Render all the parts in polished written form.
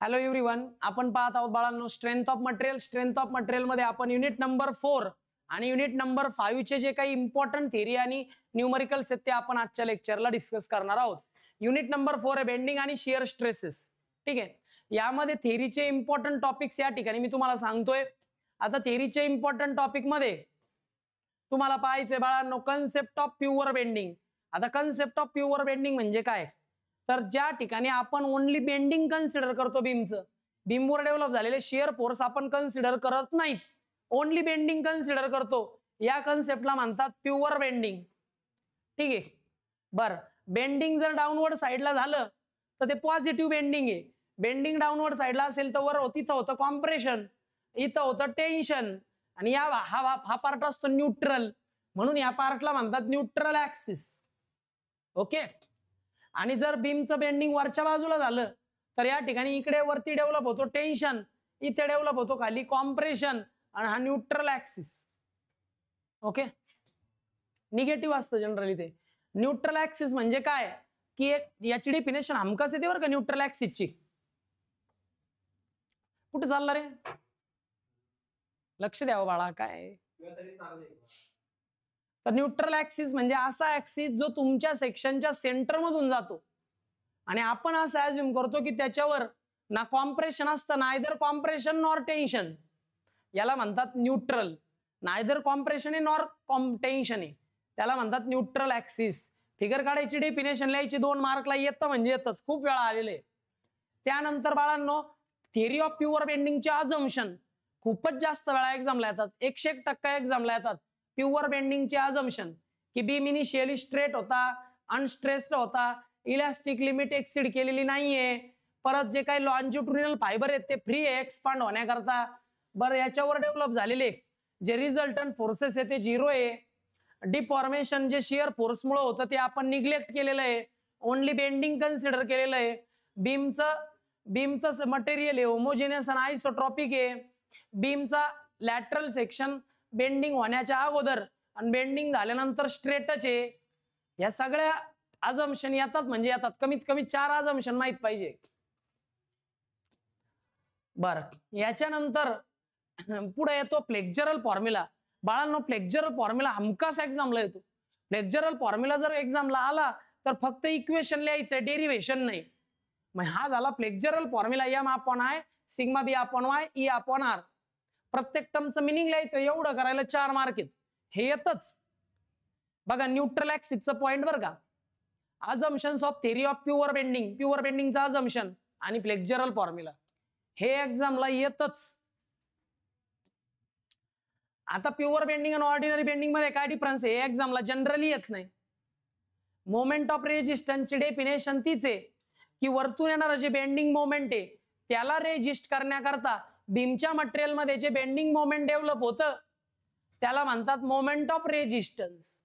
Hello everyone, आपण पाहत आहोत बाळांनो strength of material. Strength of material मध्ये आपण युनिट नंबर 4 आणि युनिट नंबर 5 चे जे काही इम्पॉर्टंट थिअरी आणि न्यूमरिकल्स आहेत ते आपण आजच्या लेक्चरला डिस्कस करणार आहोत. युनिट नंबर 4 आहे बेंडिंग आणि शियर स्ट्रेसेस. ठीक आहे, यामध्ये थिअरीचे इम्पॉर्टंट टॉपिक्स या ठिकाणी मी तुम्हाला सांगतोय. आता थिअरीचे इम्पॉर्टंट टॉपिक मध्ये तुम्हाला पाहायचंय बाळांनो कन्सेप्ट ऑफ प्युअर बेंडिंग. आता कन्सेप्ट ऑफ प्युअर बेंडिंग म्हणजे काय, तर ज्या ठिकाणी आपण ओनली बेंडिंग कन्सिडर करतो, बीमवर डेव्हलप झालेले शियर फोर्स आपण कन्सिडर करत नाहीत, ओनली बेंडिंग कन्सिडर करतो, या कन्सेप्टला म्हणतात प्युअर बेंडिंग. ठीक आहे, बर बेंडिंग जर डाऊनवर्ड साईडला झालं तर ते पॉझिटिव्ह बेंडिंग आहे. बेंडिंग डाऊनवर्ड साईडला असेल तर वर तिथं होतं कॉम्प्रेशन, इथं होतं टेन्शन, आणि या हा पार्ट असतो न्यूट्रल, म्हणून या पार्टला म्हणतात न्यूट्रल ऍक्सिस. ओके, आणि जर बीमचं बेंडिंग वरच्या बाजूला झालं तर या ठिकाणी इकडे वरती डेव्हलप होतो टेन्शन, इथे डेव्हलप होतो खाली कॉम्प्रेशन, आणि हा न्यूट्रल ऍक्सिस. ओके, निगेटिव्ह असतं जनरली ते. न्यूट्रल ऍक्सिस म्हणजे काय की एक याची डेफिनेशन हमखास येते बरं का न्यूट्रल ऍक्सिसची. कुठे चालला रे, लक्ष द्यावं बाळा. काय तर न्यूट्रल ऍक्सिस म्हणजे असा ऍक्सिस जो तुमच्या सेक्शनच्या सेंटर मधून जातो, आणि आपण असं अज्युम करतो की त्याच्यावर ना कॉम्प्रेशन असतं, नायदर कॉम्प्रेशन नॉर टेन्शन. याला म्हणतात न्यूट्रल. नायदर कॉम्प्रेशन आहे नॉर टेन्शन आहे, त्याला म्हणतात न्यूट्रल ऍक्सिस. फिगर काढायची, डेफिनेशन लिहायची, 2 मार्कला येतं म्हणजे येतच, खूप वेळा आलेले. त्यानंतर बाळांनो थिअरी ऑफ प्युअर बेंडिंगचे अझम्पशन खूपच जास्त वेळा एक्झामला येतात, 101% एक्झामला येतात. प्युअर बेंडिंगचे अझम्पशन की बीम इनिशियली स्ट्रेट होता, अनस्ट्रेस्ड होता, इलास्टिक लिमिट एक्सीड केलेली नाहीये, परत जे काही लॉन्जिट्युडिनल फायबर आहेत ते फ्री आहे एक्सपांड होण्याकरता. बरं, याच्यावर डेव्हलप झालेले जे रिझल्टंट फोर्सेस आहे ते 0 आहे. डिफॉर्मेशन जे शियर फोर्समुळे होतं ते आपण निग्लेक्ट केलेलं आहे, ओनली बेंडिंग कन्सिडर केलेलं आहे. बीमचं मटेरियल आहे होमोजेनियस आणि आयसोट्रॉपिक आहे. बीमचा लॅटरल सेक्शन बेंडिंग होण्याच्या अगोदर आणि बेंडिंग झाल्यानंतर स्ट्रेटच आहे. या सगळ्या अझम्पशन येतात म्हणजे येतात, कमीत कमी 4 अझम्पशन माहित पाहिजे. बर, याच्यानंतर पुढे येतो फ्लेक्झरल फॉर्म्युला. बाळांनो फ्लेक्झरल फॉर्म्युला हमखास एक्झामला येतो. फ्लेक्झरल फॉर्म्युला जर एक्झामला आला तर फक्त इक्वेशन लिहायचंय, डेरिव्हेशन नाही. मग हा झाला flexural formula, M upon I sigma b upon y E upon R. प्रत्येक टर्मचं मिनिंग लिहायचं, एवढं करायला 4 मार्क आहेत. हे येतच बघा न्यूट्रल ऍक्सिसचं पॉइंट बरं का. Assumptions of theory of pure bending, pure बेंडिंगचा अझम्पशन आणि फ्लेक्झरल फॉर्म्युला हे एक्झामला येतच. आता प्युअर बेंडिंग आणि ऑर्डिनरी बेंडिंग मध्ये काय डिफरन्स आहे, एक्झामला जनरली येत नाही. मोमेंट ऑफ रेजिस्टन्सची डेफिनेशन तीच आहे की वरतून येणारं जे बेंडिंग मोमेंट आहे त्याला रेजिस्ट करण्याकरता बीमच्या मटेरियल मध्ये जे बेंडिंग मोमेंट डेव्हलप होतं त्याला म्हणतात मोमेंट ऑफ रेजिस्टन्स.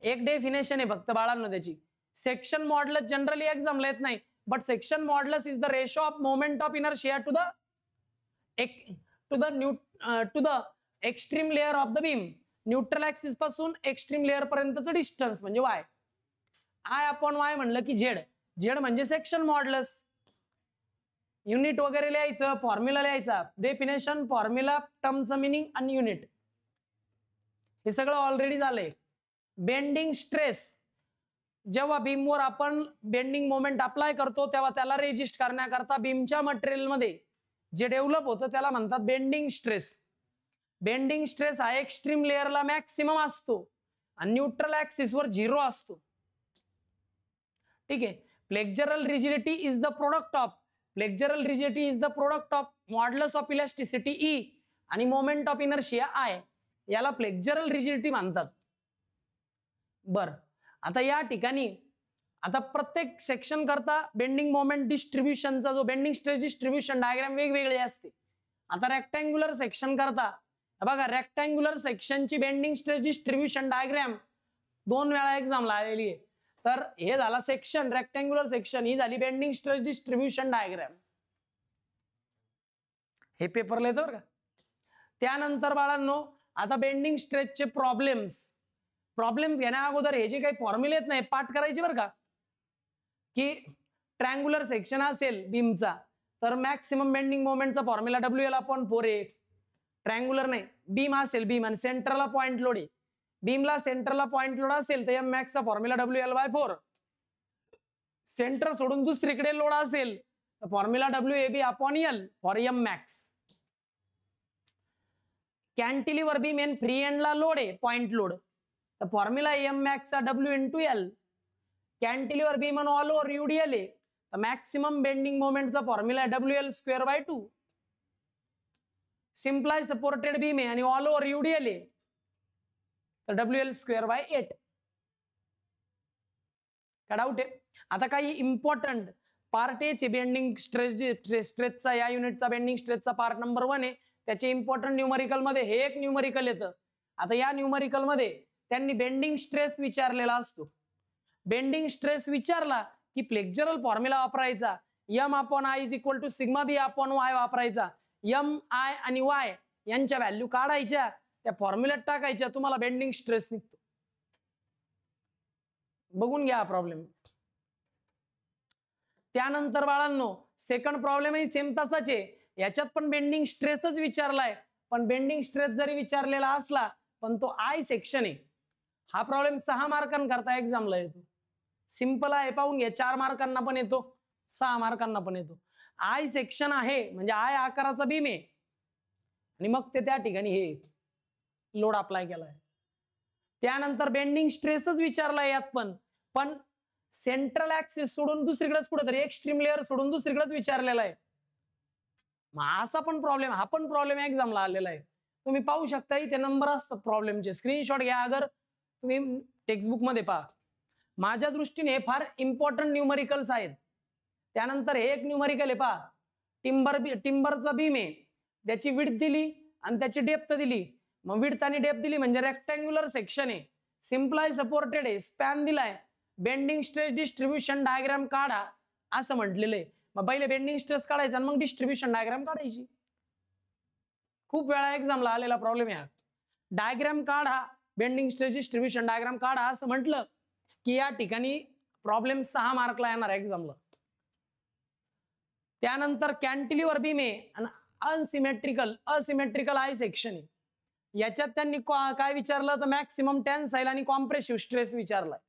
एक डेफिनेशन आहे फक्त बाळांनो त्याची. सेक्शन मॉड्युलस जनरली एक्झामला येत नाही, but section modulus is the ratio of moment of inertia to the extreme layer of the beam. Neutral axis पासून एक्स्ट्रीम लेअर पर्यंतचं डिस्टन्स म्हणजे वाय. आय अपॉन वाय म्हणलं की झेड, झेड म्हणजे section modulus. Unit वगैरे लिहायचं, formula लिहायचा, definition, formula, टर्मचं मिनिंग आणि युनिट, हे सगळं ऑलरेडी झालंय. बेंडिंग स्ट्रेस, जेव्हा बीमवर आपण बेंडिंग मोमेंट अप्लाय करतो तेव्हा त्याला रेजिस्ट करण्याकरता बीमच्या मटेरियल मध्ये जे डेव्हलप होतं त्याला म्हणतात बेंडिंग स्ट्रेस. बेंडिंग स्ट्रेस हा एक्स्ट्रीम लेअरला मॅक्सिमम असतो आणि न्यूट्रल ऍक्सिस वर 0 असतो. ठीक आहे, flexural rigidity is the product of modulus of elasticity E आणि मोमेंट ऑफ इनर्शिया आय, याला फ्लेक्झरल रिजिडिटी म्हणतात. बर, आता या ठिकाणी आता प्रत्येक सेक्शन करता बेंडिंग मोमेंट डिस्ट्रीब्युशनचा जो बेंडिंग स्ट्रेस डिस्ट्रीब्युशन डायग्राम वेगवेगळे असते. आता रेक्टँग्युलर सेक्शन करता बघा, रेक्टँग्युलर सेक्शनची बेंडिंग स्ट्रेस डिस्ट्रीब्युशन डायग्राम 2 वेळा एक्झामला आलेली आहे. तर हे झाला सेक्शन, रेक्टँग्युलर सेक्शन, ही झाली बेंडिंग स्ट्रेस डिस्ट्रीब्युशन डायग्राम. हे पेपरला येतं बरं का. त्यानंतर बाळांनो आता बेंडिंग स्ट्रेसचे प्रॉब्लेम्स घेण्या अगोदर हे जे काही फॉर्म्युले आहेत ना पाठ करायचे बरं का. की ट्रँग्युलर सेक्शन असेल बीमचा तर मॅक्सिमम बेंडिंग मोमेंटचा फॉर्म्युला WL/4A. ट्रँग्युलर नाही, बीम असेल, बीम आणि सेंटरला पॉइंट लोड आहे, बीमला सेंटरला पॉइंट लोड असेल तर M max चा फॉर्म्युला WL/4. सेंटर सोडून दुसरीकडे लोड असेल तर formula WAB/L for M max. Cantilever beam an free एंडला लोड आहे, पॉइंट लोड, तर फॉर्म्युला M max चा W/L. Cantilever beam all over UDL आहे तर मॅक्सिमम बेंडिंग मोमेंटचा formula WL²/2. Simply supported beam आहे आणि ऑल ओव्हर UDL आहे तर WL²/8. काय डाऊट आहे? आता काही इम्पॉर्टंट पार्ट ए चे बेंडिंग स्ट्रेसचा, या युनिटचा बेंडिंग स्ट्रेसचा पार्ट नंबर 1 आहे, त्याचे इम्पॉर्टंट न्यूमरिकल मध्ये हे एक न्यूमरिकल येतं. आता या न्यूमरिकल मध्ये त्यांनी बेंडिंग स्ट्रेस विचारलेला असतो. बेंडिंग स्ट्रेस विचारला की फ्लेक्झरल फॉर्म्युला वापरायचा, M/I = σb/y वापरायचा. M, I आणि Y यांच्या व्हॅल्यू काढायच्या, त्या फॉर्म्युल्यात टाकायच्या, तुम्हाला बेंडिंग स्ट्रेस निघतो. बघून घ्या प्रॉब्लेम. त्यानंतर बाळांनो सेकंड प्रॉब्लेमही सेम तसाच आहे, याच्यात पण बेंडिंग स्ट्रेसच विचारलाय, पण बेंडिंग स्ट्रेस जरी विचारलेला असला पण तो I सेक्शन आहे. हा प्रॉब्लेम 6 मार्कांकरता एक्झामला येतो. सिंपल आहे, पाहून घ्या. 4 मार्कांना पण येतो, 6 मार्कांना पण येतो. I सेक्शन आहे म्हणजे I आकाराचा बीम आहे आणि मग ते त्या ठिकाणी हे लोड अप्लाय केलाय. त्यानंतर बेंडिंग स्ट्रेसच विचारलाय यात पण सेंट्रल ऍक्सिस सोडून दुसरीकडेच कुठेतरी एक्स्ट्रीम लेअर सोडून दुसरीकडेच विचारलेला आहे. मग असा पण प्रॉब्लेम, हा पण प्रॉब्लेम एक्झामला आलेला आहे. तुम्ही पाहू शकता इथे नंबर असतात प्रॉब्लेमचे, स्क्रीनशॉट घ्या अगर तुम्ही टेक्स्टबुक मध्ये पहा. माझ्या दृष्टीने हे फार इम्पॉर्टंट न्यूमरिकल्स आहेत. त्यानंतर हे एक न्यूमरिकल आहे पहा, टिंबरचा बीम आहे, त्याची विड्थ दिली आणि त्याची डेप्थ दिली. मग विड्थ आणि डेप्थ दिली म्हणजे रेक्टँग्युलर सेक्शन आहे, सिम्प्लाय सपोर्टेड आहे, स्पॅन दिलाय, बेंडिंग स्ट्रेस डिस्ट्रीब्युशन डायग्राम काढा असं म्हटलेलं आहे. मग पहिले बेंडिंग स्ट्रेस काढायचा आणि मग डिस्ट्रीब्युशन डायग्राम काढायची. खूप वेळा एक्झामला आलेला प्रॉब्लेम आहे. डायग्राम काढा, बेंडिंग स्ट्रेस डिस्ट्रीब्युशन डायग्राम काढा असं म्हटलं की या ठिकाणी प्रॉब्लेम 6 मार्कला येणार एक्झामला. त्यानंतर कॅन्टिलिव्हर बीम आहे आणि असिमेट्रिकल I सेक्शन आहे. याच्यात त्यांनी काय विचारलं तर मॅक्सिमम टेन्साइल आणि कॉम्प्रेसिव्ह स्ट्रेस विचारलाय,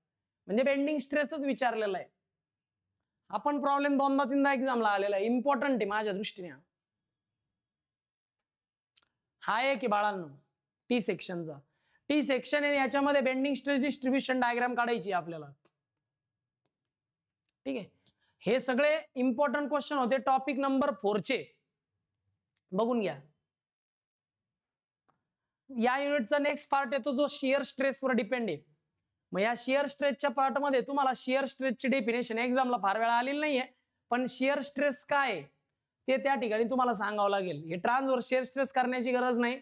म्हणजे बेंडिंग स्ट्रेसच विचारलेला आहे. आपण प्रॉब्लेम 2दा-3दा एक्झामला आलेला आहे, इम्पॉर्टंट आहे माझ्या दृष्टीने. हा एक आहे बाळांनो टी सेक्शनचा. टी सेक्शन आहे, याच्यामध्ये बेंडिंग स्ट्रेस डिस्ट्रीब्युशन डायग्राम काढायची आपल्याला. ठीक आहे, हे सगळे इम्पॉर्टंट क्वेश्चन होते टॉपिक नंबर 4 चे. बघून घ्या. या युनिटचा नेक्स्ट पार्ट येतो जो शियर स्ट्रेसवर डिपेंड आहे. मग या शियर स्ट्रेसच्या पार्ट मध्ये तुम्हाला शियर स्ट्रेसची डेफिनेशन एक्झामला फार वेळा आलेली नाहीये, पण शियर स्ट्रेस काय ते त्या ठिकाणी तुम्हाला सांगावं लागेल. हे ट्रान्सव्हर्स शियर स्ट्रेस करण्याची गरज नाही,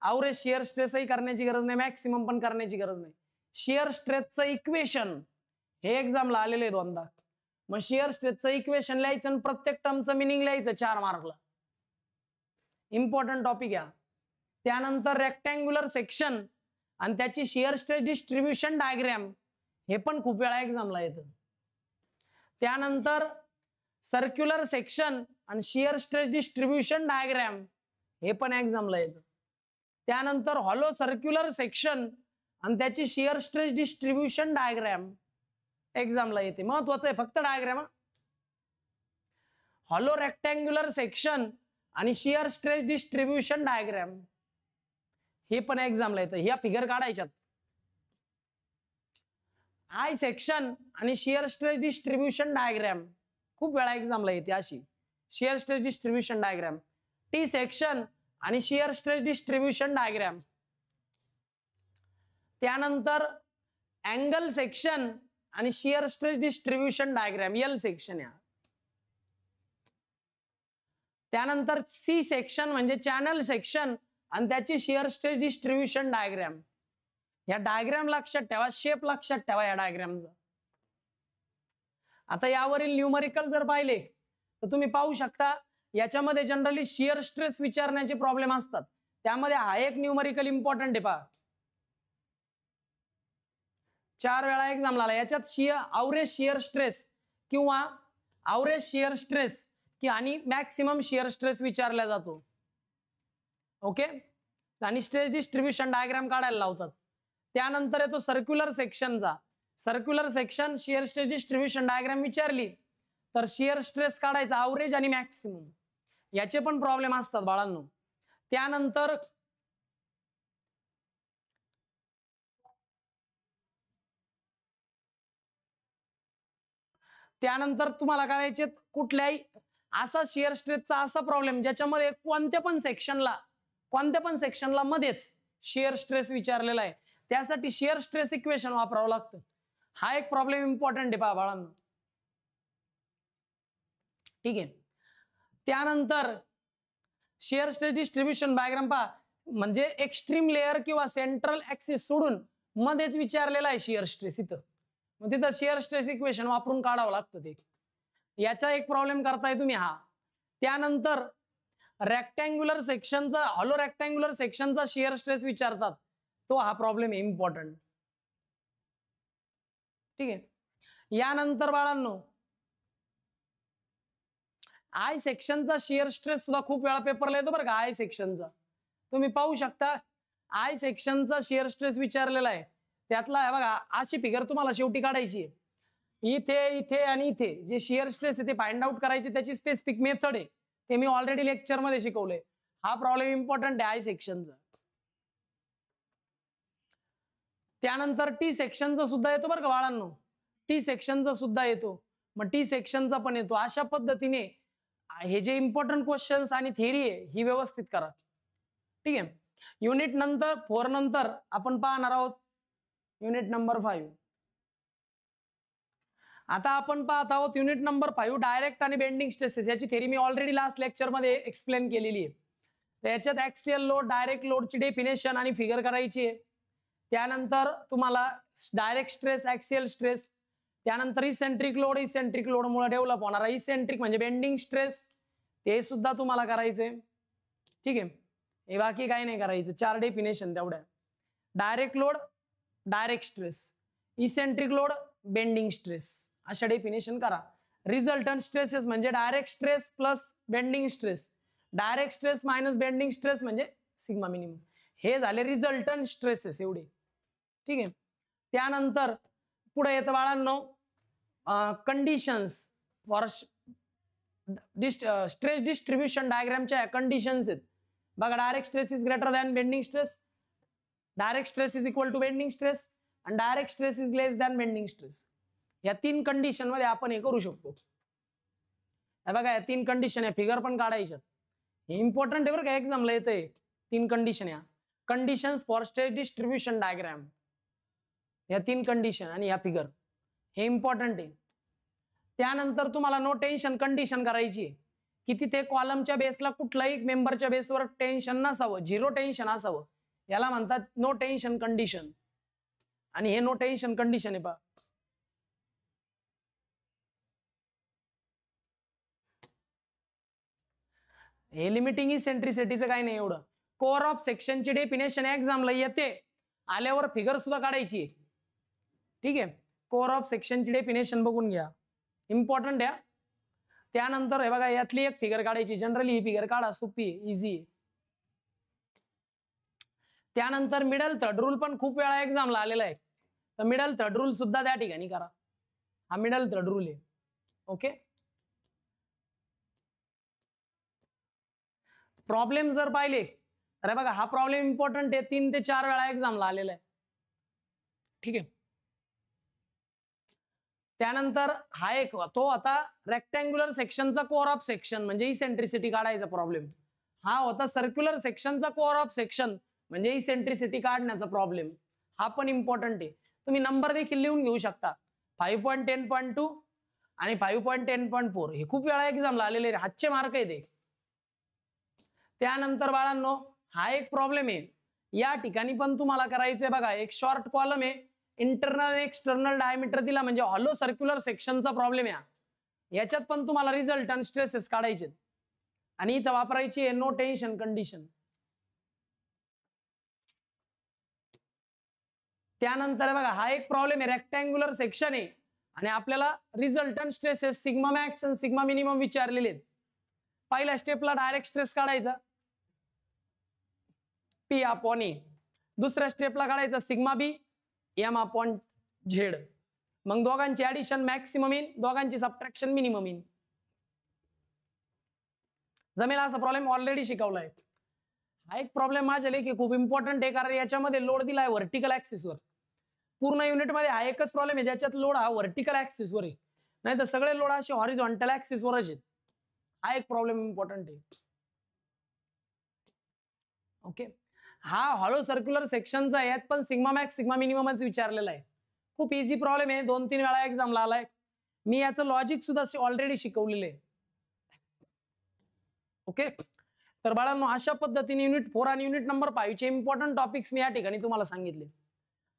अवरेज शियर स्ट्रेसही करण्याची गरज नाही, मॅक्सिमम पण करण्याची गरज नाही. शियर स्ट्रेसचं इक्वेशन हे एक्झामला आलेलं आहे 2दा. मग शियर स्ट्रेसचं इक्वेशन लिहायचं आणि प्रत्येक टर्मचं मिनिंग लिहायचं 4 मार्कला. इम्पॉर्टंट टॉपिक आहे. त्यानंतर रेक्टँग्युलर सेक्शन आणि त्याची शियर स्ट्रेस डिस्ट्रीब्युशन डायग्राम हे पण खूप वेळा एक्झामला येतं. त्यानंतर सर्क्युलर सेक्शन आणि शियर स्ट्रेस डिस्ट्रीब्युशन डायग्राम हे पण एक्झामला येतं. त्यानंतर हॉलो सर्क्युलर सेक्शन आणि त्याची शियर स्ट्रेस डिस्ट्रीब्युशन डायग्राम एक्झामला येते. महत्वाचं आहे फक्त डायग्राम. हॉलो रेक्टँग्युलर सेक्शन आणि शियर स्ट्रेस डिस्ट्रीब्युशन डायग्राम हे पण एक्झामला येतं. ह्या फिगर काढायच्यात. I सेक्शन आणि शियर स्ट्रेस डिस्ट्रीब्युशन डायग्राम खूप वेळा एक्झामला येते अशी shear stress distribution diagram. T section आणि शियर स्ट्रेस डिस्ट्रीब्युशन डायग्राम. त्यानंतर अँगल सेक्शन आणि shear stress distribution diagram L section या. त्यानंतर C सेक्शन म्हणजे चॅनल सेक्शन आणि त्याची शियर स्ट्रेस डिस्ट्रीब्युशन डायग्राम. या डायग्राम लक्षात ठेवा, शेप लक्षात ठेवा या डायग्रामचा. आता यावरील न्यूमरिकल जर पाहिले तर तुम्ही पाहू शकता याच्यामध्ये जनरली शियर स्ट्रेस विचारण्याचे प्रॉब्लेम असतात. त्यामध्ये हा एक न्यूमरिकल इम्पॉर्टंट आहे पहा, 4 वेळा एक्झामला आला. याच्यात अवरेज शियर स्ट्रेस किंवा ॲव्हरेज शिअर स्ट्रेस की आणि मॅक्सिमम शिअर स्ट्रेस विचारला जातो. ओके, आणि स्ट्रेस डिस्ट्रीब्युशन डायग्राम काढायला लावतात. त्यानंतर येतो सर्क्युलर सेक्शनचा. Circular section shear stress distribution diagram विचारली तर शिअर स्ट्रेस काढायचा ॲव्हरेज आणि मॅक्सिमम. याचे पण प्रॉब्लेम असतात बाळांनो. त्यानंतर तुम्हाला करायचे कुठल्याही असा शिअर स्ट्रेसचा असा प्रॉब्लेम ज्याच्यामध्ये कोणत्या पण सेक्शनला मध्येच शिअर स्ट्रेस विचारलेला आहे, त्यासाठी शिअर स्ट्रेस इक्वेशन वापरावं लागतं. हा एक प्रॉब्लेम इम्पॉर्टंट आहे पहा बाळांनो. ठीक आहे. त्यानंतर शिअर स्ट्रेस डिस्ट्रीब्युशन डायग्राम पहा, म्हणजे एक्स्ट्रीम लेअर किंवा सेंट्रल ऍक्सिस सोडून मध्येच विचारलेला आहे शिअर स्ट्रेस. इथं मग तिथं शिअर स्ट्रेस इक्वेशन वापरून काढावं लागतं ते. याचा एक प्रॉब्लेम करताय तुम्ही हा. त्यानंतर रेक्टँग्युलर सेक्शनचा, हॉलो रेक्टँग्युलर सेक्शनचा शिअर स्ट्रेस विचारतात, तो हा प्रॉब्लेम आहे इम्पॉर्टंट. ठीक आहे. यानंतर बाळांनो आय सेक्शनचा शिअर स्ट्रेस सुद्धा खूप वेळा पेपरला येतो बरं का. आय सेक्शनचा तुम्ही पाहू शकता, आय सेक्शनचा शिअर स्ट्रेस विचारलेला आहे. त्यातला आहे बघा, अशी फिगर तुम्हाला शेवटी काढायची आहे. इथे इथे आणि इथे जे शिअर स्ट्रेस आहे ते फाइंड आउट करायचे, त्याची स्पेसिफिक मेथड आहे, ते मी ऑलरेडी लेक्चर मध्ये शिकवलंय. हा प्रॉब्लेम इम्पॉर्टंट आहे आय सेक्शनचा. त्यानंतर टी सेक्शनचा सुद्धा येतो बरं का बाळांनो. टी सेक्शनचा सुद्धा येतो, मग टी सेक्शनचा पण येतो. अशा पद्धतीने हे जे इम्पॉर्टंट क्वेश्चन्स आणि थिअरी आहे ही व्यवस्थित करा. ठीक आहे. युनिट नंतर 4 नंतर आपण पाहणार आहोत युनिट नंबर 5. आता आपण पाहत आहोत युनिट नंबर 5 डायरेक्ट आणि बेंडिंग स्ट्रेसेस. याची थिअरी मी ऑलरेडी लास्ट लेक्चर मध्ये एक्सप्लेन केलेली आहे. त्याच्यात ऍक्सियल लोड, डायरेक्ट लोडची डेफिनेशन आणि फिगर करायची आहे. त्यानंतर तुम्हाला डायरेक्ट स्ट्रेस, ऍक्सियल स्ट्रेस, त्यानंतर इसेंट्रिक लोडमुळे डेव्हलप होणारा इसेंट्रिक म्हणजे बेंडिंग स्ट्रेस, ते सुद्धा तुम्हाला करायचंय. ठीक आहे. हे बाकी काही नाही करायचं, 4 डेफिनेशन तेवढ्या. Direct load, direct stress, eccentric load, bending stress, अशा डेफिनेशन करा. रिझल्टंट स्ट्रेसेस म्हणजे direct stress plus bending stress, direct stress minus bending stress म्हणजे सिग्मा मिनिमम. हे झाले रिझल्टंट स्ट्रेसेस एवढे. ठीक आहे. त्यानंतर पुढे येतं बाळांनो कंडिशन्स फॉर स्ट्रेस डिस्ट्रीब्युशन डायग्रामच्या कंडिशन्स आहेत बघा. Direct stress is greater than bending stress, direct stress is equal to bending stress, आणि direct stress is less than bending stress. या 3 कंडिशन मध्ये आपण हे करू शकतो. बघा या 3 कंडिशन आहे, फिगर पण काढायच्यात. हे इम्पॉर्टंट आहे बरं का, एक्झामला येतंय. 3 कंडिशन या conditions for stress distribution diagram, या 3 कंडिशन आणि या फिगर, हे इम्पॉर्टंट आहे. त्यानंतर तुम्हाला नो टेन्शन कंडिशन करायची आहे की तिथे कॉलमच्या बेसला कुठल्याही मेंबरच्या बेसवर टेन्शन नसावं, 0 टेन्शन असावं. याला म्हणतात नो टेन्शन कंडिशन, आणि हे नो टेन्शन कंडिशन आहे पहा. हे लिमिटिंग इसेंट्रिसिटीचं काही नाही एवढं. कोअर ऑफ सेक्शनची डेफिनेशन एक्झामला येते, आल्यावर फिगर सुद्धा काढायची आहे. ठीक आहे. कोअर ऑफ सेक्शनची डेफिनेशन बघून घ्या, इम्पॉर्टंट आहे. त्यानंतर हे बघा यातली एक फिगर काढायची. जनरली ही फिगर काढा, सोपी आहे, इझी आहे. त्यानंतर मिडल थर्ड रूल पण खूप वेळा एक्झामला आलेला आहे, तर मिडल थर्ड रूल सुद्धा त्या ठिकाणी करा. हा मिडल थर्ड रूल आहे. ओके. प्रॉब्लेम जर पाहिले तर बघा हा प्रॉब्लेम इम्पॉर्टंट आहे, 3 ते 4 वेळा एक्झामला आलेला आहे. ठीक आहे. त्यानंतर हा एक तो आता रेक्टँग्युलर सेक्शनचा कोअर ऑफ सेक्शन म्हणजे इसेंट्रिसिटी काढायचा प्रॉब्लेम. हा होता सर्क्युलर सेक्शनचा कोअर ऑफ सेक्शन म्हणजे इसेंट्रिसिटी काढण्याचा प्रॉब्लेम. हा पण इम्पॉर्टंट आहे. तुम्ही नंबर देखील लिहून घेऊ शकता, 5.10.2 आणि 5.10.4. हे खूप वेळा एक्झामला आलेले हातचे मार्क आहे ते. त्यानंतर बाळांनो हा एक प्रॉब्लेम आहे, या ठिकाणी पण तुम्हाला करायचंय बघा. एक शॉर्ट कॉलम आहे, इंटरनल आणि एक्सटर्नल डायमीटर दिला म्हणजे हॉलो सर्क्युलर सेक्शनचा प्रॉब्लेम आहे. याच्यात पण तुम्हाला रिझल्ट आणि स्ट्रेसेस काढायचे आणि इथं वापरायची आहे नो टेन्शन कंडिशन. त्यानंतर बघा हा एक प्रॉब्लेम आहे, रेक्टँग्युलर सेक्शन आहे आणि आपल्याला रिझल्टंट स्ट्रेसेस सिग्मा मॅक्स आणि सिग्मा मिनिमम विचारलेले आहेत. पहिल्या स्टेपला डायरेक्ट स्ट्रेस काढायचा पी अपॉन ए, दुसऱ्या स्टेपला काढायचा सिग्मा बी एम अपॉन झेड. मग दोघांची ऍडिशन मॅक्सिमम येईल, दोघांची सबट्रॅक्शन मिनिमम येईल. जमेल असा प्रॉब्लेम ऑलरेडी शिकवलाय. हा एक प्रॉब्लेम माझ्या लेखी खूप इम्पॉर्टंट आहे, कारण याच्यामध्ये लोड दिलाय व्हर्टिकल ऍक्सिसवर. पूर्ण युनिटमध्ये हा एकच प्रॉब्लेम आहे ज्याच्यात लोड हा व्हर्टिकल ऍक्सिसवर आहे, नाही तर सगळे लोड असे हॉरिझॉन्टल ऍक्सिसवरच आहेत. हा एक प्रॉब्लेम इम्पॉर्टंट आहे. ओके, हा हॉलो सर्क्युलर सेक्शनचा आहे, यात पण सिग्मा मॅक्स सिग्मा मिनिममच विचारलेला आहे. खूप इझी प्रॉब्लेम आहे, 2-3 वेळा एक्झामला आलाय. मी याचं लॉजिक सुद्धा ऑलरेडी शिकवलेलं आहे. ओके, तर बाळांनो अशा पद्धतीने युनिट 4 आणि युनिट नंबर 5 चे इम्पॉर्टंट टॉपिक्स मी या ठिकाणी तुम्हाला सांगितले.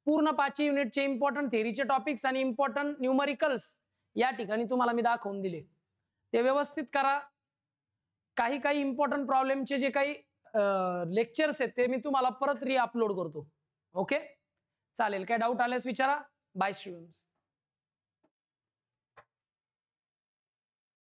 पूर्ण 5 युनिटचे इम्पॉर्टंट थेअरीचे टॉपिक्स आणि इम्पॉर्टंट न्यूमरिकल्स या ठिकाणी तुम्हाला मी दाखवून दिले. ते व्यवस्थित करा. काही इम्पॉर्टंट प्रॉब्लेमचे जे काही लेक्चर्स आहेत ते मी तुम्हाला परत अपलोड करतो. ओके, चालेल. काय डाऊट आल्यास विचारा. Bye students.